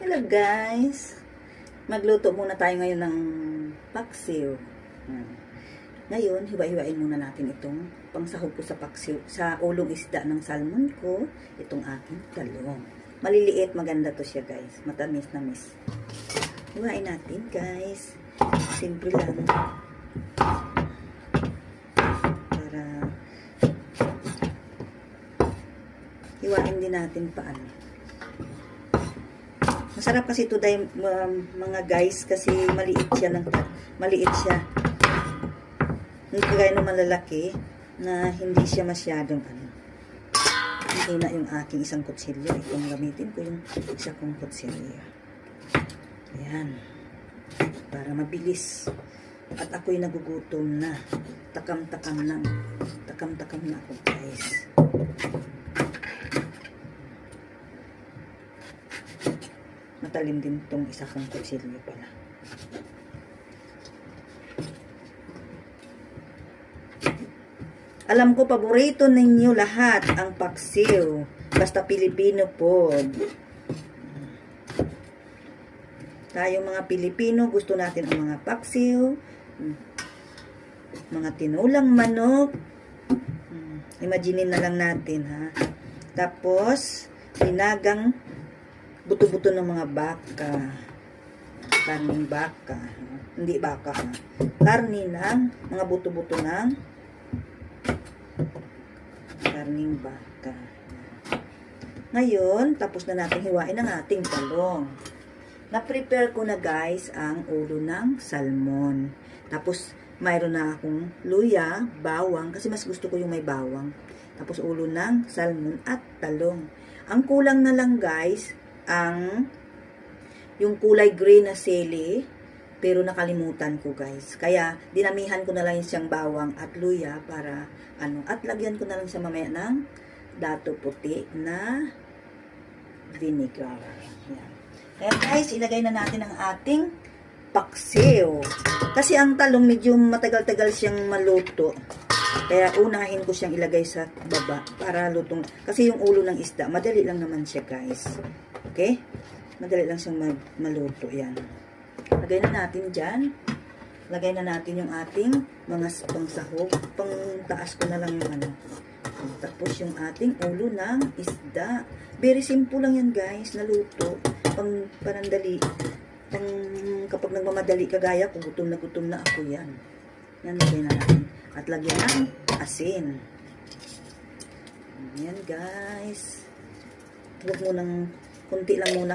Hello guys! Magluto muna tayo ngayon ng paksiw. Ngayon, hiwa-hiwain muna natin itong pangsahog ko sa paksiw, sa ulong isda ng salmon ko, itong aking talong. Maliliit, maganda to siya guys. Matamis-namis. Hiwain natin guys. Simple lang. Para hiwain din natin paano. Masarap kasi ito dahil mga guys kasi maliit siya maliit siya. Hindi kagaya ng malalaki na hindi siya masyadong hindi na yung aking isang kutsilyo. Itong gamitin ko yung isa kong kutsilyo. Ayan. Para mabilis. At ako'y nagugutom na. Takam-takam lang. Takam-takam na ako guys. Matalim din itong isa kong kutsilyo pala. Alam ko, paborito ninyo lahat ang paksiw. Basta Pilipino po. Tayong mga Pilipino, gusto natin ang mga paksiw, mga tinulang manok. Imaginin na lang natin, ha. Tapos, pinagang buto-buto ng mga baka. Karning baka. Hindi baka. Karni ng mga buto-buto ng karning baka. Ngayon, tapos na natin hiwain ang ating talong. Na-prepare ko na guys ang ulo ng salmon. Tapos, mayroon na akong luya, bawang, kasi mas gusto ko yung may bawang. Tapos, ulo ng salmon at talong. Ang kulang na lang guys, yung kulay green na sili, pero nakalimutan ko guys. Kaya dinamihan ko na lang siyang bawang at luya para at lagyan ko na lang siya mamaya ng dato puti na vinegar. Yan. Kaya guys, ilagay na natin ang ating paksiw. Kasi ang talong medyo matagal-tagal siyang maluto. Kaya unahin ko siyang ilagay sa baba para lutong. Kasi yung ulo ng isda, madali lang naman siya guys. Okay? Madali lang siyang maluto. Yan. Lagay na natin dyan. Lagay na natin yung ating mga pangsahog. Pangtaas ko na lang yung Tapos yung ating ulo ng isda. Very simple lang yan guys. Naluto. Parandali. Kapag nagmamadali kagaya ko, gutom na ako yan. Yan, lagay na natin. At lagyan ng asin. Yan guys. Huwag mo nang kunti lang muna